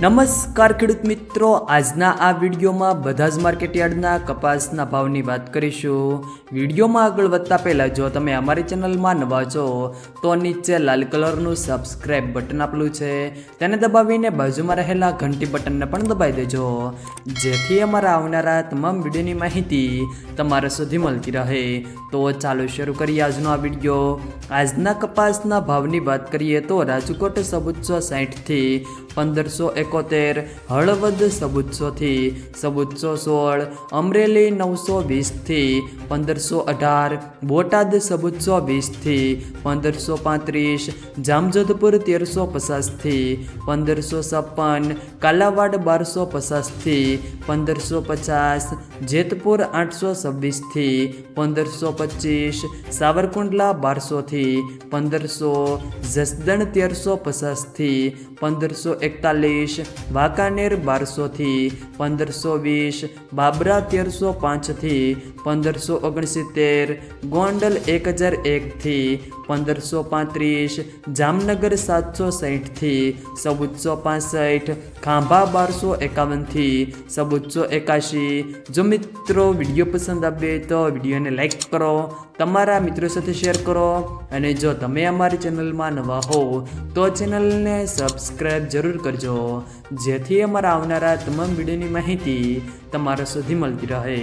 નમસ્કાર ખેડૂત મિત્રો, આજના આ વિડીયોમાં બધા જ માર્કેટયાર્ડના કપાસના ભાવની વાત કરીશું। વિડીયોમાં આગળ વધતા પહેલાં જો તમે અમારી ચેનલમાં નવા છો તો નીચે લાલ કલરનું સબસ્ક્રાઇબ બટન આપેલું છે તેને દબાવીને બાજુમાં રહેલા ઘંટી બટનને પણ દબાવી દેજો, જેથી અમારા આવનારા તમામ વિડીયોની માહિતી તમારા સુધી મળતી રહે। તો ચાલો શરૂ કરીએ આજનો આ વિડીયો। આજના કપાસના ભાવની વાત કરીએ તો રાજકોટ 1460 થી 1571, હળવદ 1400 થી 1416, અમરેલી 920 થી 1518, બોટાદ 1420 થી 1535, જામજોધપુર 1350 થી 1556, કાલાવાડ 1250 થી 1550, જેતપુર 826 થી 1525, સાવરકુંડલા 1200 થી 1500, જસદણ 1350 થી 1541, વાંકાનેર 1200 થી 1520, બાબરા 1305 થી 1569, ગોંડલ 1001 થી 1535, જામનગર 760 થી 1465, ખાંભા 1251 થી 1481। જો મિત્રો વિડીયો પસંદ આવે તો વિડીયોને લાઈક કરો, તમારા મિત્રો સાથે શેર કરો, અને જો તમે અમારી ચેનલમાં નવા હો તો ચેનલને સબસ્ક્રાઈબ જરૂર કરજો, જેથી અમારા આવનારા તમામ વિડીયોની માહિતી તમારા સુધી મળતી રહે।